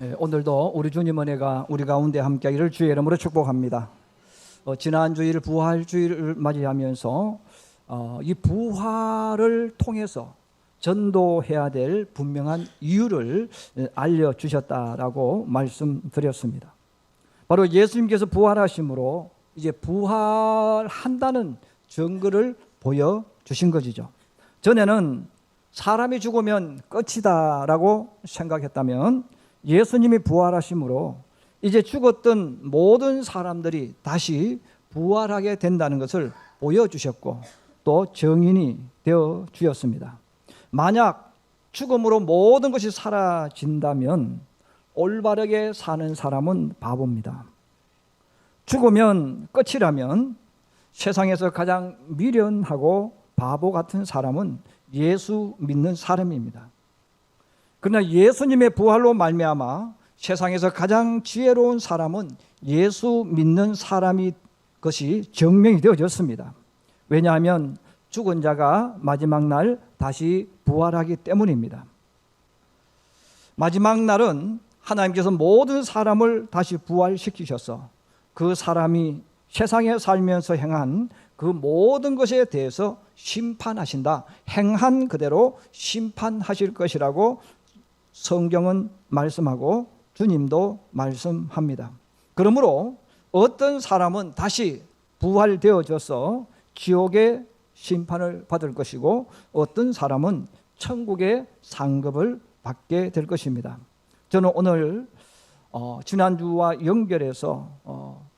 오늘도 우리 주님 은혜가 우리 가운데 함께하기를 주의 이름으로 축복합니다. 지난 주일 부활주일을 맞이하면서 이 부활을 통해서 전도해야 될 분명한 이유를 알려주셨다라고 말씀드렸습니다. 바로 예수님께서 부활하심으로 이제 부활한다는 증거를 보여주신 것이죠. 전에는 사람이 죽으면 끝이다라고 생각했다면 예수님이 부활하심으로 이제 죽었던 모든 사람들이 다시 부활하게 된다는 것을 보여주셨고 또 증인이 되어 주셨습니다. 만약 죽음으로 모든 것이 사라진다면 올바르게 사는 사람은 바보입니다. 죽으면 끝이라면 세상에서 가장 미련하고 바보 같은 사람은 예수 믿는 사람입니다. 그러나 예수님의 부활로 말미암아 세상에서 가장 지혜로운 사람은 예수 믿는 사람이 것이 증명이 되어졌습니다. 왜냐하면 죽은 자가 마지막 날 다시 부활하기 때문입니다. 마지막 날은 하나님께서 모든 사람을 다시 부활시키셔서 그 사람이 세상에 살면서 행한 그 모든 것에 대해서 심판하신다. 행한 그대로 심판하실 것이라고 성경은 말씀하고 주님도 말씀합니다. 그러므로 어떤 사람은 다시 부활되어져서 지옥의 심판을 받을 것이고 어떤 사람은 천국의 상급을 받게 될 것입니다. 저는 오늘 지난주와 연결해서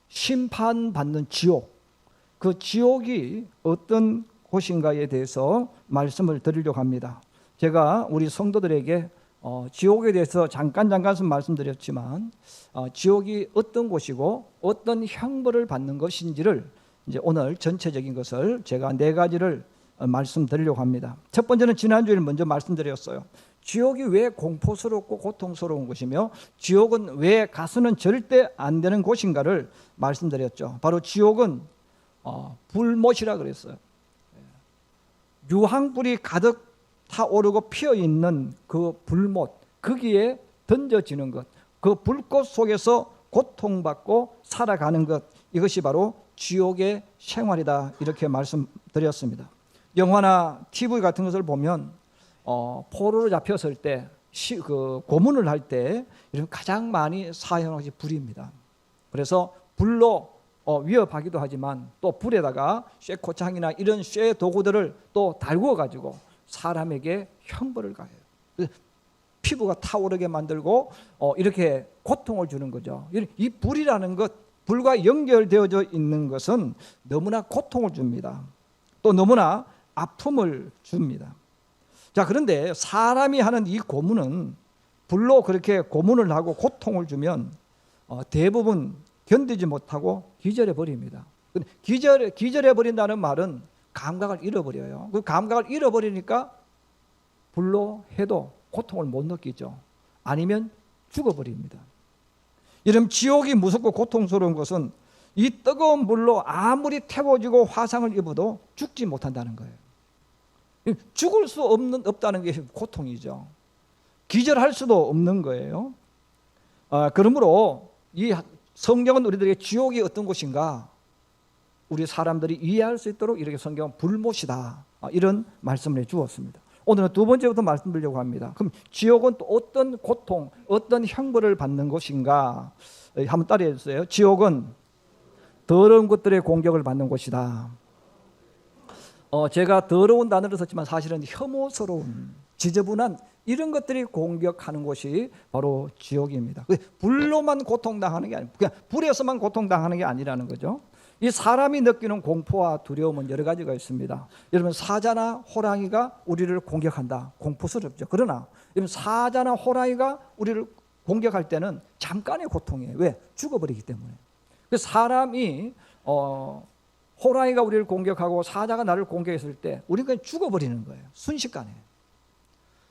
심판받는 지옥, 그 지옥이 어떤 곳인가에 대해서 말씀을 드리려고 합니다. 제가 우리 성도들에게 지옥에 대해서 잠깐 말씀드렸지만 지옥이 어떤 곳이고 어떤 형벌을 받는 것인지를 이제 오늘 전체적인 것을 제가 4가지를 말씀드리려고 합니다. 첫 번째는 지난주에 먼저 말씀드렸어요. 지옥이 왜 공포스럽고 고통스러운 곳이며 지옥은 왜 가서는 절대 안 되는 곳인가를 말씀드렸죠. 바로 지옥은 불못이라 그랬어요. 유황불이 가득 타오르고 피어있는 그 불못, 거기에 던져지는 것, 그 불꽃 속에서 고통받고 살아가는 것, 이것이 바로 지옥의 생활이다, 이렇게 말씀드렸습니다. 영화나 TV 같은 것을 보면 포로로 잡혔을 때 그 고문을 할 때 가장 많이 사용하는 것이 불입니다. 그래서 불로 위협하기도 하지만 또 불에다가 쇠코창이나 이런 쇠 도구들을 또 달구어 가지고 사람에게 형벌을 가해요. 피부가 타오르게 만들고 이렇게 고통을 주는 거죠. 이 불이라는 것, 불과 연결되어져 있는 것은 너무나 고통을 줍니다. 또 너무나 아픔을 줍니다. 자, 그런데 사람이 하는 이 고문은 불로 그렇게 고문을 하고 고통을 주면 대부분 견디지 못하고 기절해 버립니다. 기절해 버린다는 말은 감각을 잃어버려요. 그 감각을 잃어버리니까 불로 해도 고통을 못 느끼죠. 아니면 죽어버립니다. 이런 지옥이 무섭고 고통스러운 것은 이 뜨거운 불로 아무리 태워지고 화상을 입어도 죽지 못한다는 거예요. 죽을 수 없다는 게 고통이죠. 기절할 수도 없는 거예요. 그러므로 이 성경은 우리들에게 지옥이 어떤 곳인가 우리 사람들이 이해할 수 있도록 이렇게 성경은 불못이다, 이런 말씀을 해주었습니다. 오늘은 두 번째부터 말씀드리려고 합니다. 그럼 지옥은 또 어떤 고통, 어떤 형벌을 받는 곳인가? 한번 따라해 주세요. 지옥은 더러운 것들의 공격을 받는 곳이다. 제가 더러운 단어를 썼지만 사실은 혐오스러운, 지저분한 이런 것들이 공격하는 곳이 바로 지옥입니다. 불로만 고통당하는 게 아니고 그냥 불에서만 고통당하는 게 아니라는 거죠. 이 사람이 느끼는 공포와 두려움은 여러 가지가 있습니다. 여러분, 사자나 호랑이가 우리를 공격한다. 공포스럽죠. 그러나 여러분, 사자나 호랑이가 우리를 공격할 때는 잠깐의 고통이에요. 왜? 죽어버리기 때문에. 사람이 호랑이가 우리를 공격하고 사자가 나를 공격했을 때 우리는 그냥 죽어버리는 거예요. 순식간에.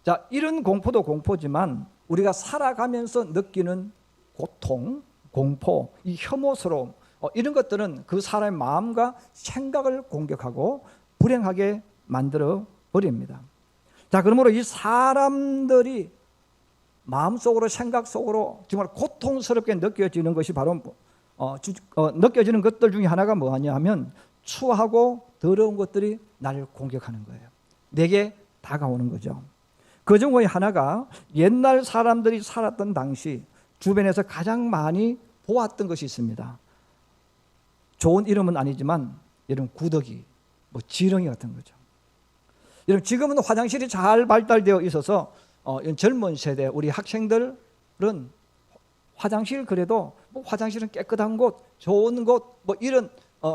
자, 이런 공포도 공포지만 우리가 살아가면서 느끼는 고통, 공포, 이 혐오스러움, 이런 것들은 그 사람의 마음과 생각을 공격하고 불행하게 만들어 버립니다. 자, 그러므로 이 사람들이 마음속으로 생각 속으로 정말 고통스럽게 느껴지는 것이 바로 느껴지는 것들 중에 하나가 뭐냐 하면 추하고 더러운 것들이 나를 공격하는 거예요. 내게 다가오는 거죠. 그 중에 하나가 옛날 사람들이 살았던 당시 주변에서 가장 많이 보았던 것이 있습니다. 좋은 이름은 아니지만 이런 구더기, 지렁이 같은 거죠. 여러분, 지금은 화장실이 잘 발달되어 있어서 젊은 세대 우리 학생들은 화장실 그래도 화장실은 깨끗한 곳, 좋은 곳 이런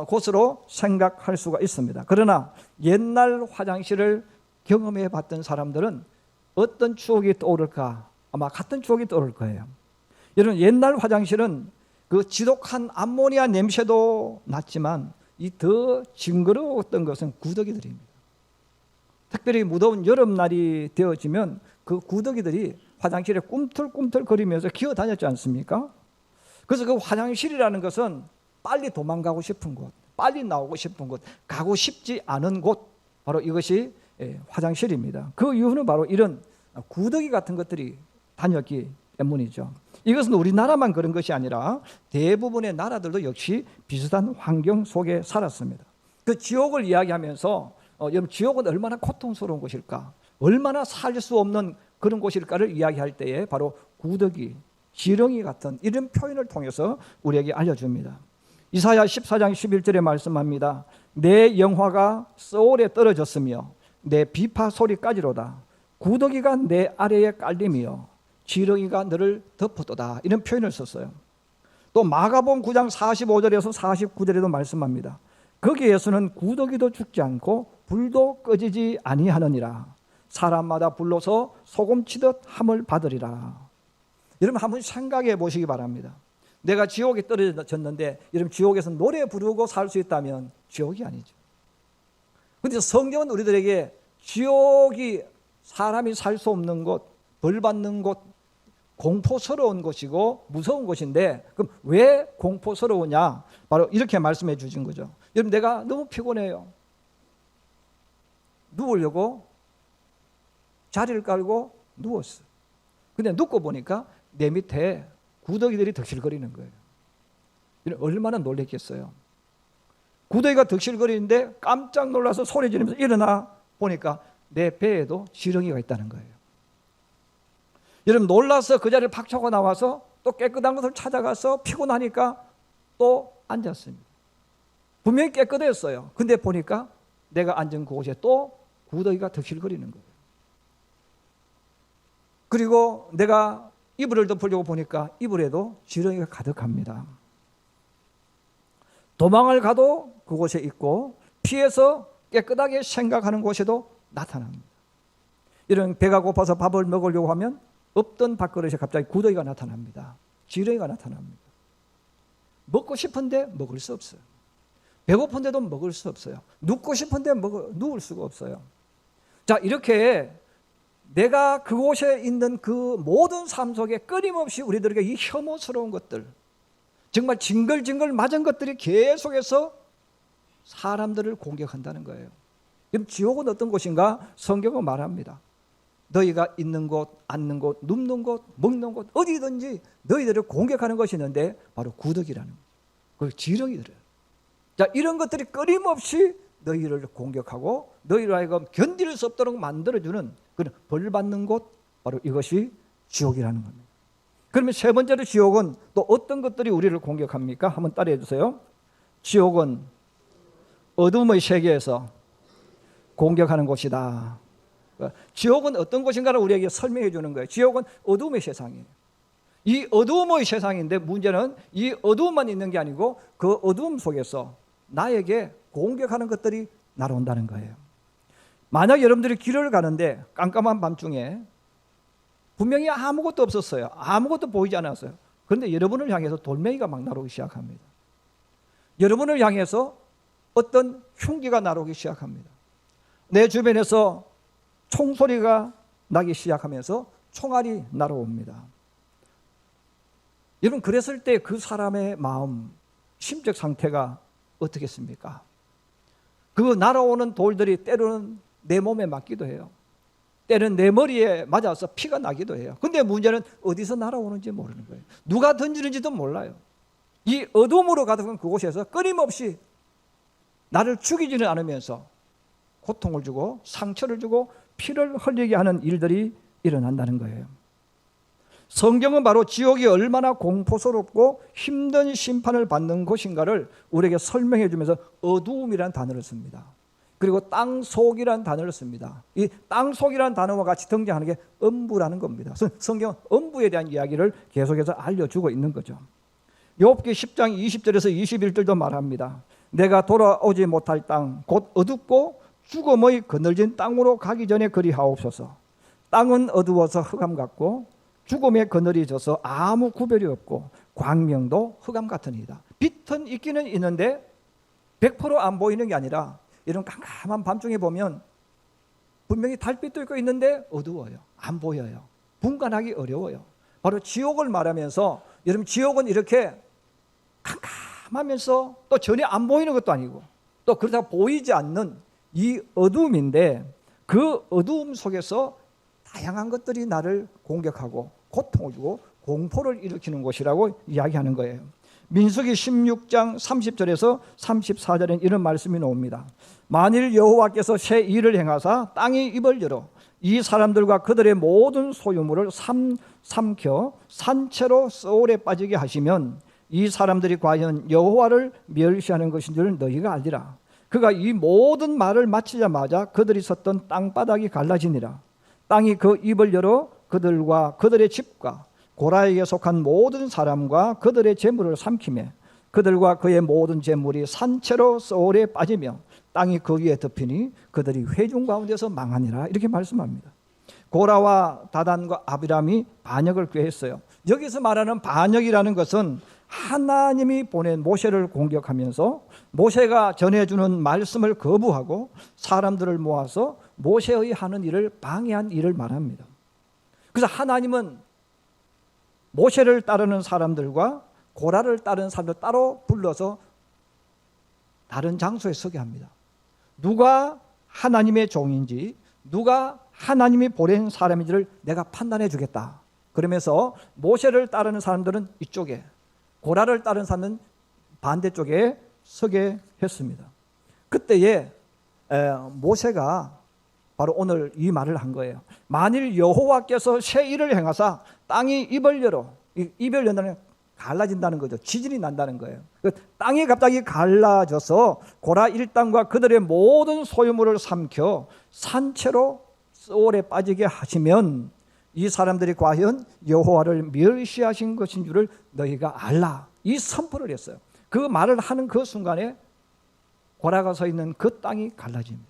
곳으로 생각할 수가 있습니다. 그러나 옛날 화장실을 경험해 봤던 사람들은 어떤 추억이 떠오를까? 아마 같은 추억이 떠오를 거예요. 여러분, 옛날 화장실은 그 지독한 암모니아 냄새도 났지만 이 더 징그러웠던 것은 구더기들입니다. 특별히 무더운 여름날이 되어지면 그 구더기들이 화장실에 꿈틀꿈틀 거리면서 기어다녔지 않습니까? 그래서 그 화장실이라는 것은 빨리 도망가고 싶은 곳, 빨리 나오고 싶은 곳, 가고 싶지 않은 곳, 바로 이것이 화장실입니다. 그 이유는 바로 이런 구더기 같은 것들이 다녔기 때문이죠. 이것은 우리나라만 그런 것이 아니라 대부분의 나라들도 역시 비슷한 환경 속에 살았습니다. 그 지옥을 이야기하면서 여러분, 지옥은 얼마나 고통스러운 곳일까, 얼마나 살 수 없는 그런 곳일까를 이야기할 때에 바로 구더기, 지렁이 같은 이런 표현을 통해서 우리에게 알려줍니다. 이사야 14장 11절에 말씀합니다. 내 영화가 소울에 떨어졌으며 내 비파 소리까지로다. 구더기가 내 아래에 깔림이요 지렁이가 너를 덮었도다. 이런 표현을 썼어요. 또 마가복음 9장 45절에서 49절에도 말씀합니다. 거기에서는 구더기도 죽지 않고 불도 꺼지지 아니하느니라. 사람마다 불러서 소금치듯 함을 받으리라. 여러분, 한번 생각해 보시기 바랍니다. 내가 지옥에 떨어졌는데 여러분, 지옥에서 노래 부르고 살 수 있다면 지옥이 아니죠. 그런데 성경은 우리들에게 지옥이 사람이 살 수 없는 곳, 벌 받는 곳, 공포스러운 곳이고 무서운 곳인데, 그럼 왜 공포스러우냐? 바로 이렇게 말씀해 주신 거죠. 여러분, 내가 너무 피곤해요. 누우려고 자리를 깔고 누웠어. 근데 눕고 보니까 내 밑에 구더기들이 득실거리는 거예요. 얼마나 놀랬겠어요. 구더기가 득실거리는데 깜짝 놀라서 소리 지르면서 일어나 보니까 내 배에도 지렁이가 있다는 거예요. 여러분, 놀라서 그 자리를 박차고 나와서 또 깨끗한 곳을 찾아가서 피곤하니까 또 앉았습니다. 분명히 깨끗했어요. 근데 보니까 내가 앉은 그곳에 또 구더기가 득실거리는 거예요. 그리고 내가 이불을 덮으려고 보니까 이불에도 지렁이가 가득합니다. 도망을 가도 그곳에 있고 피해서 깨끗하게 생각하는 곳에도 나타납니다. 이런 배가 고파서 밥을 먹으려고 하면 없던 밥그릇에 갑자기 구더기가 나타납니다. 지렁이가 나타납니다. 먹고 싶은데 먹을 수 없어요. 배고픈데도 먹을 수 없어요. 눕고 싶은데 누울 수가 없어요. 자, 이렇게 내가 그곳에 있는 그 모든 삶 속에 끊임없이 우리들에게 이 혐오스러운 것들, 정말 징글징글 맞은 것들이 계속해서 사람들을 공격한다는 거예요. 그럼 지옥은 어떤 곳인가? 성경은 말합니다. 너희가 있는 곳, 앉는 곳, 눕는 곳, 먹는 곳, 어디든지 너희들을 공격하는 것이 있는데 바로 구더기라는 거예요. 그 지렁이들이에요. 자, 이런 것들이 끊임없이 너희를 공격하고 너희를 하여금 견딜 수 없도록 만들어주는 그런 벌 받는 곳, 바로 이것이 지옥이라는 겁니다. 그러면 세 번째로 지옥은 또 어떤 것들이 우리를 공격합니까? 한번 따라해 주세요. 지옥은 어둠의 세계에서 공격하는 곳이다. 지옥은 어떤 곳인가를 우리에게 설명해 주는 거예요. 지옥은 어둠의 세상이에요. 이 어둠의 세상인데 문제는 이 어둠만 있는 게 아니고 그 어둠 속에서 나에게 공격하는 것들이 날아온다는 거예요. 만약 여러분들이 길을 가는데 깜깜한 밤중에 분명히 아무것도 없었어요. 아무것도 보이지 않았어요. 그런데 여러분을 향해서 돌멩이가 막 날아오기 시작합니다. 여러분을 향해서 어떤 흉기가 날아오기 시작합니다. 내 주변에서 총소리가 나기 시작하면서 총알이 날아옵니다. 여러분, 그랬을 때 그 사람의 마음, 심적 상태가 어떻겠습니까? 그 날아오는 돌들이 때로는 내 몸에 맞기도 해요. 때는 내 머리에 맞아서 피가 나기도 해요. 근데 문제는 어디서 날아오는지 모르는 거예요. 누가 던지는지도 몰라요. 이 어둠으로 가득한 그곳에서 끊임없이 나를 죽이지는 않으면서 고통을 주고 상처를 주고 피를 흘리게 하는 일들이 일어난다는 거예요. 성경은 바로 지옥이 얼마나 공포스럽고 힘든 심판을 받는 곳인가를 우리에게 설명해 주면서 어두움이라는 단어를 씁니다. 그리고 땅속이라는 단어를 씁니다. 이 땅속이라는 단어와 같이 등장하는 게 음부라는 겁니다. 성경은 음부에 대한 이야기를 계속해서 알려주고 있는 거죠. 욥기 10장 20절에서 21절도 말합니다. 내가 돌아오지 못할 땅 곧 어둡고 죽음의 그늘진 땅으로 가기 전에 그리하옵소서. 땅은 어두워서 흑암 같고 죽음의 그늘이 져서 아무 구별이 없고 광명도 흑암 같으니이다. 빛은 있기는 있는데 100%안 보이는 게 아니라 이런 깜깜한 밤중에 보면 분명히 달빛도 있고 있는데 어두워요. 안 보여요. 분간하기 어려워요. 바로 지옥을 말하면서 여러분 지옥은 이렇게 깜깜하면서 또 전혀 안 보이는 것도 아니고 또 그러다 보이지 않는 이 어두움인데 그 어두움 속에서 다양한 것들이 나를 공격하고 고통을 주고 공포를 일으키는 곳이라고 이야기하는 거예요. 민수기 16장 30절에서 34절엔 이런 말씀이 나옵니다. 만일 여호와께서 새 일을 행하사 땅의 입을 열어 이 사람들과 그들의 모든 소유물을 삼켜 산채로 소울에 빠지게 하시면 이 사람들이 과연 여호와를 멸시하는 것인 줄 너희가 알리라. 그가 이 모든 말을 마치자마자 그들이 섰던 땅바닥이 갈라지니라. 땅이 그 입을 열어 그들과 그들의 집과 고라에게 속한 모든 사람과 그들의 재물을 삼키매 그들과 그의 모든 재물이 산채로 소울에 빠지며 땅이 거기에 덮이니 그들이 회중 가운데서 망하니라. 이렇게 말씀합니다. 고라와 다단과 아비람이 반역을 꾀했어요. 여기서 말하는 반역이라는 것은 하나님이 보낸 모세를 공격하면서 모세가 전해주는 말씀을 거부하고 사람들을 모아서 모세의 하는 일을 방해한 일을 말합니다. 그래서 하나님은 모세를 따르는 사람들과 고라를 따르는 사람들 따로 불러서 다른 장소에 서게 합니다. 누가 하나님의 종인지 누가 하나님이 보낸 사람인지를 내가 판단해 주겠다. 그러면서 모세를 따르는 사람들은 이쪽에 고라를 따르는 사람은 반대쪽에 서게 했습니다. 그때에 모세가 바로 오늘 이 말을 한 거예요. 만일 여호와께서 새 일을 행하사 땅이 입을 열어, 입을 연다는 갈라진다는 거죠. 지진이 난다는 거예요. 땅이 갑자기 갈라져서 고라 일당과 그들의 모든 소유물을 삼켜 산채로 소울에 빠지게 하시면 이 사람들이 과연 여호와를 멸시하신 것인 줄을 너희가 알라. 이 선포를 했어요. 그 말을 하는 그 순간에 고라가 서 있는 그 땅이 갈라집니다.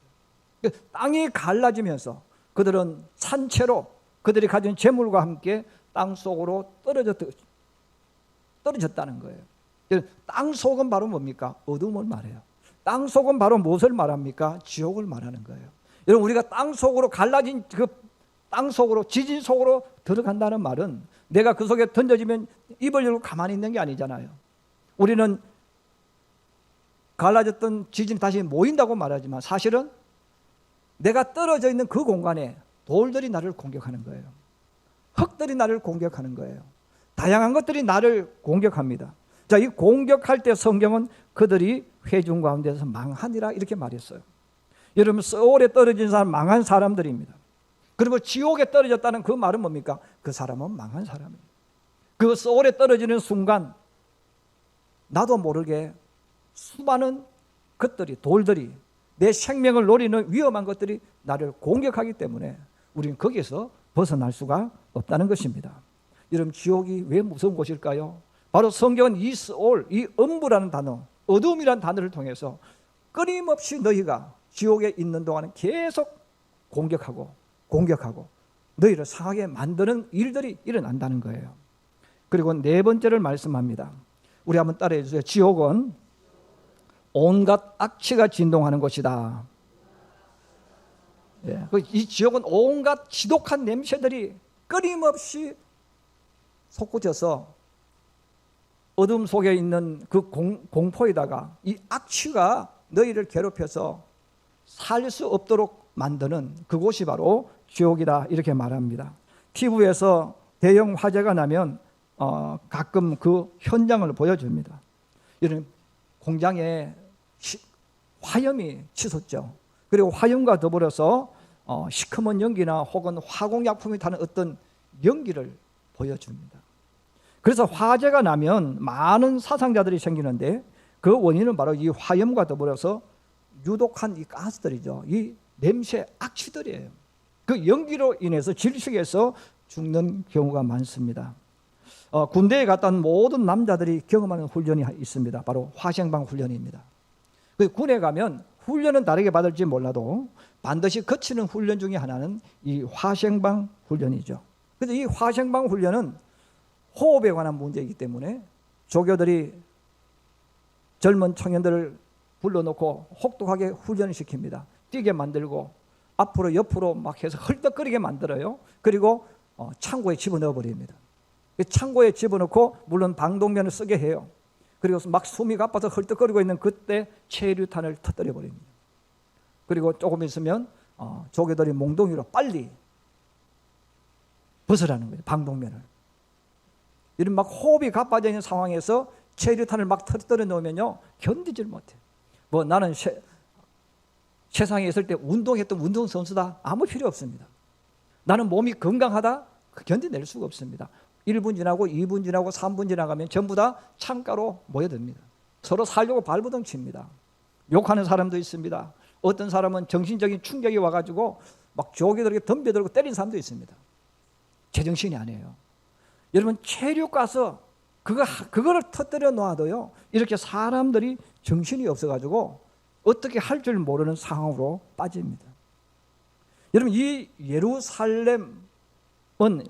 땅이 갈라지면서 그들은 산채로 그들이 가진 재물과 함께 땅 속으로 떨어졌다는 거예요. 땅 속은 바로 뭡니까? 어둠을 말해요. 땅 속은 바로 무엇을 말합니까? 지옥을 말하는 거예요. 여러분 우리가 땅 속으로 갈라진 그 땅 속으로 지진 속으로 들어간다는 말은 내가 그 속에 던져지면 입을 열고 가만히 있는 게 아니잖아요. 우리는 갈라졌던 지진이 다시 모인다고 말하지만 사실은 내가 떨어져 있는 그 공간에 돌들이 나를 공격하는 거예요. 흙들이 나를 공격하는 거예요. 다양한 것들이 나를 공격합니다. 자, 이 공격할 때 성경은 그들이 회중 가운데서 망하니라 이렇게 말했어요. 여러분 소울에 떨어진 사람 망한 사람들입니다. 그리고 지옥에 떨어졌다는 그 말은 뭡니까? 그 사람은 망한 사람이에요. 그 소울에 떨어지는 순간 나도 모르게 수많은 것들이 돌들이 내 생명을 노리는 위험한 것들이 나를 공격하기 때문에 우리는 거기에서 벗어날 수가 없다는 것입니다. 여러분 지옥이 왜 무서운 곳일까요? 바로 성경은 이 소울, 이 음부라는 단어, 어둠이라는 단어를 통해서 끊임없이 너희가 지옥에 있는 동안은 계속 공격하고 너희를 상하게 만드는 일들이 일어난다는 거예요. 그리고 네 번째를 말씀합니다. 우리 한번 따라해 주세요. 지옥은 온갖 악취가 진동하는 곳이다. 이 지옥은 온갖 지독한 냄새들이 끊임없이 솟구쳐서 어둠 속에 있는 그 공포에다가 이 악취가 너희를 괴롭혀서 살 수 없도록 만드는 그곳이 바로 지옥이다 이렇게 말합니다. TV에서 대형 화재가 나면 가끔 그 현장을 보여줍니다. 이런 공장에 화염이 치솟죠. 그리고 화염과 더불어서 시커먼 연기나 혹은 화공약품이 타는 어떤 연기를 보여줍니다. 그래서 화재가 나면 많은 사상자들이 생기는데 그 원인은 바로 이 화염과 더불어서 유독한 이 가스들이죠. 이 냄새 악취들이에요. 그 연기로 인해서 질식해서 죽는 경우가 많습니다. 군대에 갔다 온 모든 남자들이 경험하는 훈련이 있습니다. 바로 화생방 훈련입니다. 그 군에 가면 훈련은 다르게 받을지 몰라도 반드시 거치는 훈련 중에 하나는 이 화생방 훈련이죠. 그래서 이 화생방 훈련은 호흡에 관한 문제이기 때문에 조교들이 젊은 청년들을 불러놓고 혹독하게 훈련을 시킵니다. 뛰게 만들고 앞으로 옆으로 막 해서 헐떡거리게 만들어요. 그리고 창고에 집어넣어 버립니다. 창고에 집어넣고 물론 방독면을 쓰게 해요. 그리고 막 숨이 가빠서 헐떡거리고 있는 그때 체류탄을 터뜨려 버립니다. 그리고 조금 있으면 조교들이 몽둥이로 빨리 벗으라는 거예요. 방독면을. 이런 막 호흡이 가빠져 있는 상황에서 체류탄을 막 터뜨려 놓으면요 견디질 못해요. 뭐 나는 세상에 있을 때 운동했던 운동선수다, 아무 필요 없습니다. 나는 몸이 건강하다, 견뎌낼 수가 없습니다. 1분 지나고 2분 지나고 3분 지나가면 전부 다 창가로 모여듭니다. 서로 살려고 발버둥 칩니다. 욕하는 사람도 있습니다. 어떤 사람은 정신적인 충격이 와가지고 막 조교들에게 덤벼들고 때린 사람도 있습니다. 제정신이 아니에요. 여러분 체류 가서 그거를 터뜨려 놔도요 이렇게 사람들이 정신이 없어가지고 어떻게 할 줄 모르는 상황으로 빠집니다. 여러분 이 예루살렘은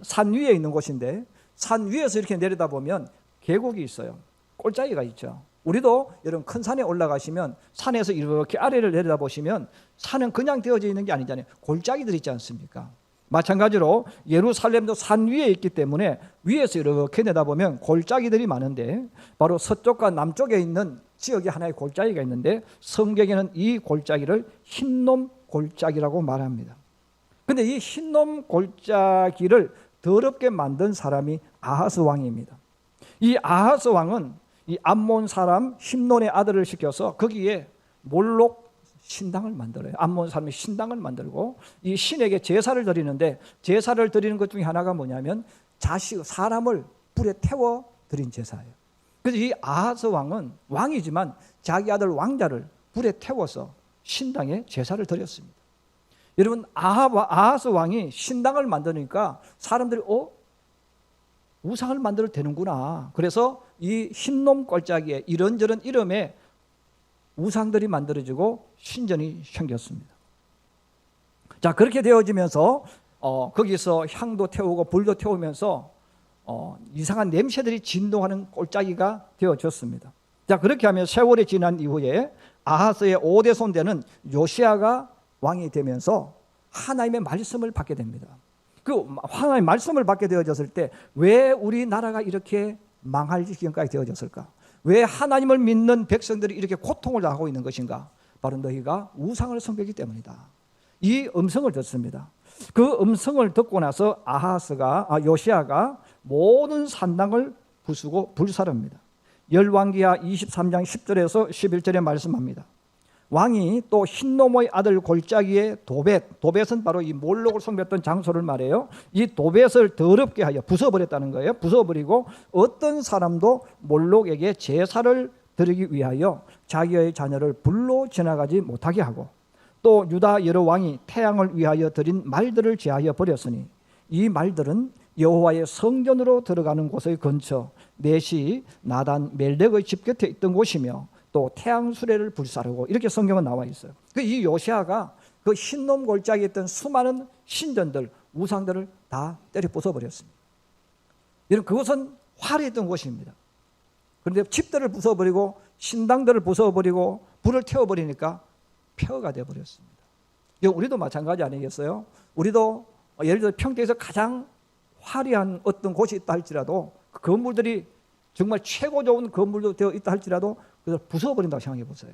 산 위에 있는 곳인데 산 위에서 이렇게 내려다보면 계곡이 있어요. 골짜기가 있죠. 우리도 여러분 큰 산에 올라가시면 산에서 이렇게 아래를 내려다보시면 산은 그냥 되어져 있는 게 아니잖아요. 골짜기들이 있지 않습니까? 마찬가지로 예루살렘도 산 위에 있기 때문에 위에서 이렇게 내다보면 골짜기들이 많은데 바로 서쪽과 남쪽에 있는 지역에 하나의 골짜기가 있는데 성경에는 이 골짜기를 흰놈 골짜기라고 말합니다. 그런데 이 흰놈 골짜기를 더럽게 만든 사람이 아하스 왕입니다. 이 아하스 왕은 이 암몬 사람 힘논의 아들을 시켜서 거기에 몰록 신당을 만들어요. 암몬 사람이 신당을 만들고 이 신에게 제사를 드리는데 제사를 드리는 것 중에 하나가 뭐냐면 사람을 불에 태워 드린 제사예요. 그래서 이 아하스 왕은 왕이지만 자기 아들 왕자를 불에 태워서 신당에 제사를 드렸습니다. 여러분 아하스 왕이 신당을 만드니까 사람들이 우상을 만들어도 되는구나. 그래서 이 흰놈 골짜기에 이런저런 이름의 우상들이 만들어지고 신전이 생겼습니다. 자 그렇게 되어지면서 거기서 향도 태우고 불도 태우면서 이상한 냄새들이 진동하는 골짜기가 되어졌습니다. 자 그렇게 하면 세월이 지난 이후에 아하스의 5대 손대는 요시야가 왕이 되면서 하나님의 말씀을 받게 됩니다. 그 하나님의 말씀을 받게 되어졌을 때 왜 우리나라가 이렇게 망할 지경까지 되어졌을까? 왜 하나님을 믿는 백성들이 이렇게 고통을 당하고 있는 것인가? 바로 너희가 우상을 섬기기 때문이다. 이 음성을 듣습니다. 그 음성을 듣고 나서 요시야가 모든 산당을 부수고 불사릅니다. 열왕기하 23장 10절에서 11절에 말씀합니다. 왕이 또 흰노모의 아들 골짜기에 도벳은 바로 이 몰록을 섬겼던 장소를 말해요. 이 도벳을 더럽게 하여 부숴버렸다는 거예요. 부숴버리고 어떤 사람도 몰록에게 제사를 드리기 위하여 자기의 자녀를 불로 지나가지 못하게 하고 또 유다 여러 왕이 태양을 위하여 드린 말들을 제하여 버렸으니 이 말들은 여호와의 성전으로 들어가는 곳의 근처 넷이 나단 멜렉의 집 곁에 있던 곳이며 또 태양 수레를 불사르고 이렇게 성경은 나와 있어요. 이 요시야가 그 흰놈 골짜기에 있던 수많은 신전들 우상들을 다 때려 부숴버렸습니다. 여러분 그것은 화려했던 곳입니다. 그런데 집들을 부숴버리고 신당들을 부숴버리고 불을 태워버리니까 폐허가 되어버렸습니다. 우리도 마찬가지 아니겠어요? 우리도 예를 들어 평택에서 가장 화려한 어떤 곳이 있다 할지라도 그 건물들이 정말 최고 좋은 건물도 되어 있다 할지라도 그걸 부숴버린다고 생각해 보세요.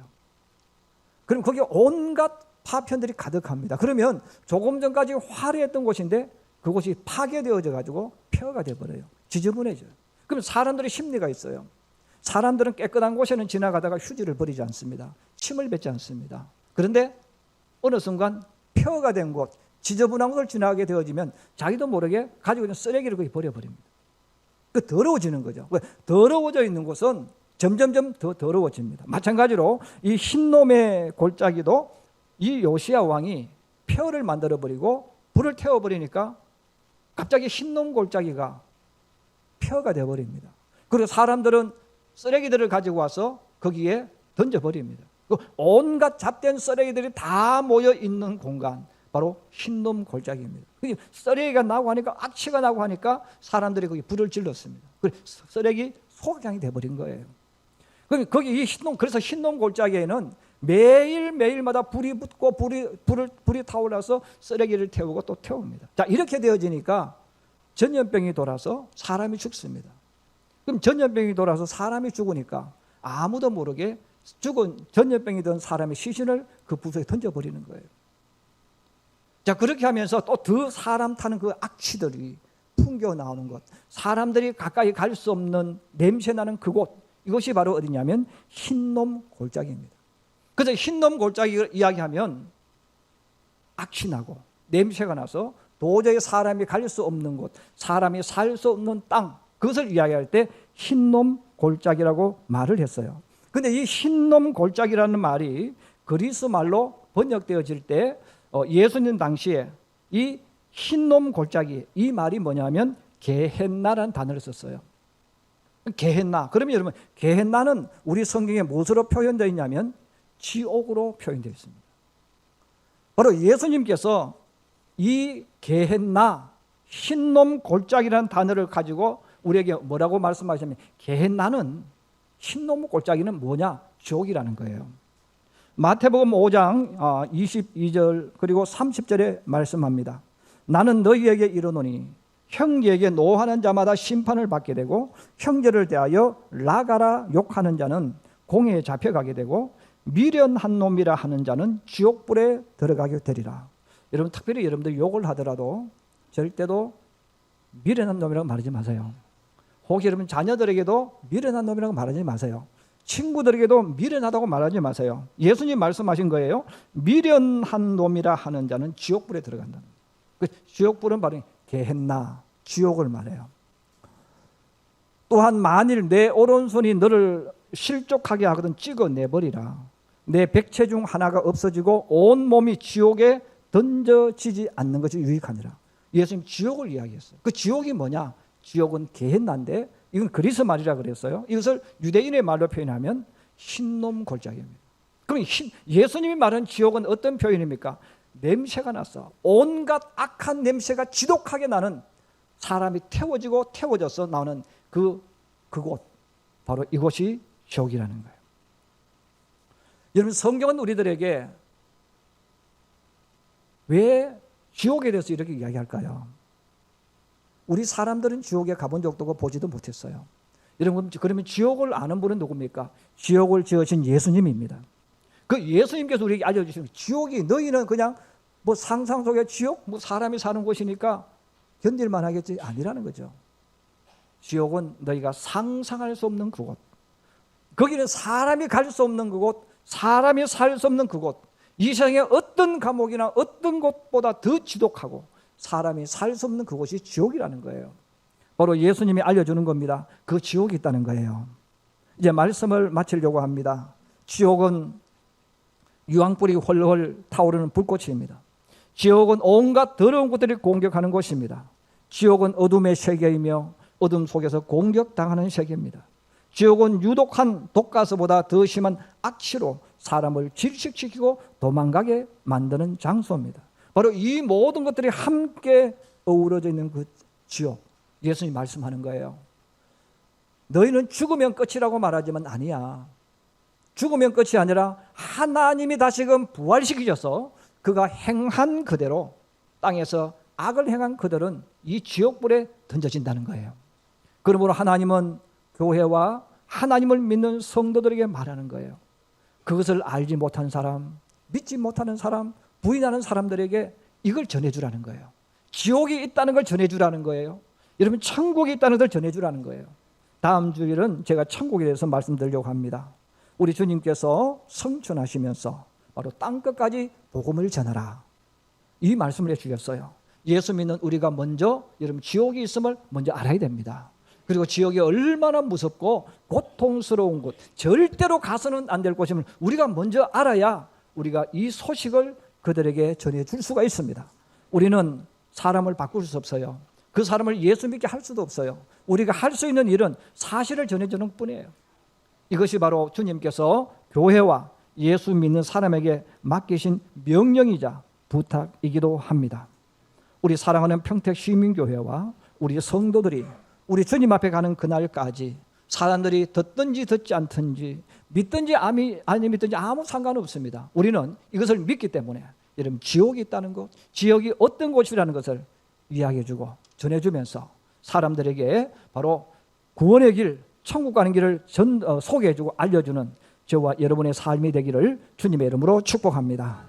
그럼 거기에 온갖 파편들이 가득합니다. 그러면 조금 전까지 화려했던 곳인데 그곳이 파괴되어져 가지고 폐허가 되어버려요. 지저분해져요. 그럼 사람들의 심리가 있어요. 사람들은 깨끗한 곳에는 지나가다가 휴지를 버리지 않습니다. 침을 뱉지 않습니다. 그런데 어느 순간 폐허가 된 곳, 지저분한 곳을 지나가게 되어지면 자기도 모르게 가지고 있는 쓰레기를 거기 버려버립니다. 그 더러워지는 거죠. 더러워져 있는 곳은 점점점 더 더러워집니다. 마찬가지로 이 흰놈의 골짜기도 이 요시야 왕이 폐허를 만들어버리고 불을 태워버리니까 갑자기 흰놈 골짜기가 폐허가 되어버립니다. 그리고 사람들은 쓰레기들을 가지고 와서 거기에 던져버립니다. 온갖 잡된 쓰레기들이 다 모여 있는 공간, 바로 흰놈 골짜기입니다. 쓰레기가 나고 하니까, 악취가 나고 하니까 사람들이 거기 불을 질렀습니다. 쓰레기 소각장이 되어버린 거예요. 거기 이 흰놈, 그래서 흰놈 골짜기에는 매일매일마다 불이 붙고 불이 타올라서 쓰레기를 태우고 또 태웁니다. 자, 이렇게 되어지니까 전염병이 돌아서 사람이 죽습니다. 그럼 전염병이 돌아서 사람이 죽으니까 아무도 모르게 죽은 전염병이 든 사람의 시신을 그 부속에 던져버리는 거예요. 자, 그렇게 하면서 또 더 사람 타는 그 악취들이 풍겨 나오는 것, 사람들이 가까이 갈 수 없는 냄새나는 그곳, 이것이 바로 어디냐면 흰놈 골짜기입니다. 그래서 흰놈 골짜기를 이야기하면 악취 나고 냄새가 나서 도저히 사람이 갈 수 없는 곳, 사람이 살 수 없는 땅, 그것을 이야기할 때 흰놈 골짜기라고 말을 했어요. 근데 이 흰놈 골짜기라는 말이 그리스 말로 번역되어질 때 예수님 당시에 이 흰놈 골짜기, 이 말이 뭐냐면 게헨나라는 단어를 썼어요. 게헨나. 그러면 여러분, 게헨나는 우리 성경에 무엇으로 표현되어 있냐면 지옥으로 표현되어 있습니다. 바로 예수님께서 이 게헨나, 흰놈 골짜기라는 단어를 가지고 우리에게 뭐라고 말씀하시냐면, 게헨나는, 흰놈 골짜기는 뭐냐? 지옥이라는 거예요. 마태복음 5장 22절 그리고 30절에 말씀합니다. 나는 너희에게 이르노니 형제에게 노하는 자마다 심판을 받게 되고 형제를 대하여 나가라 욕하는 자는 공회에 잡혀가게 되고 미련한 놈이라 하는 자는 지옥불에 들어가게 되리라. 여러분, 특별히 여러분들 욕을 하더라도 절대도 미련한 놈이라고 말하지 마세요. 혹시 여러분 자녀들에게도 미련한 놈이라고 말하지 마세요. 친구들에게도 미련하다고 말하지 마세요. 예수님 말씀하신 거예요. 미련한 놈이라 하는 자는 지옥불에 들어간다는 거예요. 그 지옥불은 바로 게헨나, 지옥을 말해요. 또한 만일 내 오른손이 너를 실족하게 하거든 찍어내버리라. 내 백체 중 하나가 없어지고 온 몸이 지옥에 던져지지 않는 것이 유익하니라. 예수님 지옥을 이야기했어요. 그 지옥이 뭐냐? 지옥은 게헨나인데 이건 그리스 말이라 그랬어요. 이것을 유대인의 말로 표현하면 흰놈 골짜기입니다. 그럼 예수님이 말한 지옥은 어떤 표현입니까? 냄새가 나서 온갖 악한 냄새가 지독하게 나는, 사람이 태워지고 태워져서 나오는 그곳, 바로 이곳이 지옥이라는 거예요. 여러분, 성경은 우리들에게 왜 지옥에 대해서 이렇게 이야기할까요? 우리 사람들은 지옥에 가본 적도 없고 보지도 못했어요. 여러분, 그러면 지옥을 아는 분은 누굽니까? 지옥을 지으신 예수님입니다. 그 예수님께서 우리에게 알려주시는 지옥이, 너희는 그냥 뭐 상상 속의 지옥, 뭐 사람이 사는 곳이니까 견딜만 하겠지, 아니라는 거죠. 지옥은 너희가 상상할 수 없는 그곳, 거기는 사람이 갈 수 없는 그곳, 사람이 살 수 없는 그곳, 이 세상에 어떤 감옥이나 어떤 곳보다 더 지독하고 사람이 살 수 없는 그곳이 지옥이라는 거예요. 바로 예수님이 알려주는 겁니다. 그 지옥이 있다는 거예요. 이제 말씀을 마치려고 합니다. 지옥은 유황불이 헐헐 타오르는 불꽃입니다. 지옥은 온갖 더러운 것들이 공격하는 곳입니다. 지옥은 어둠의 세계이며 어둠 속에서 공격당하는 세계입니다. 지옥은 유독한 독가스보다 더 심한 악취로 사람을 질식시키고 도망가게 만드는 장소입니다. 바로 이 모든 것들이 함께 어우러져 있는 그 지옥, 예수님이 말씀하는 거예요. 너희는 죽으면 끝이라고 말하지만 아니야. 죽으면 끝이 아니라 하나님이 다시금 부활시키셔서 그가 행한 그대로, 땅에서 악을 행한 그들은 이 지옥불에 던져진다는 거예요. 그러므로 하나님은 교회와 하나님을 믿는 성도들에게 말하는 거예요. 그것을 알지 못한 사람, 믿지 못하는 사람, 부인하는 사람들에게 이걸 전해주라는 거예요. 지옥이 있다는 걸 전해주라는 거예요. 여러분, 천국이 있다는 걸 전해주라는 거예요. 다음 주일은 제가 천국에 대해서 말씀드리려고 합니다. 우리 주님께서 성천하시면서 바로 땅끝까지 복음을 전하라, 이 말씀을 해주셨어요. 예수 믿는 우리가 먼저 여러분 지옥이 있음을 먼저 알아야 됩니다. 그리고 지옥이 얼마나 무섭고 고통스러운 곳, 절대로 가서는 안 될 곳임을 우리가 먼저 알아야 우리가 이 소식을 그들에게 전해줄 수가 있습니다. 우리는 사람을 바꿀 수 없어요. 그 사람을 예수 믿게 할 수도 없어요. 우리가 할 수 있는 일은 사실을 전해주는 뿐이에요. 이것이 바로 주님께서 교회와 예수 믿는 사람에게 맡기신 명령이자 부탁이기도 합니다. 우리 사랑하는 평택 시민교회와 우리 성도들이 우리 주님 앞에 가는 그날까지 사람들이 듣든지 듣지 않든지 믿든지 아니 믿든지 아무 상관없습니다. 우리는 이것을 믿기 때문에 여러분 지옥이 있다는 것, 지옥이 어떤 곳이라는 것을 이야기해주고 전해주면서 사람들에게 바로 구원의 길, 천국 가는 길을 소개해주고 알려주는 저와 여러분의 삶이 되기를 주님의 이름으로 축복합니다.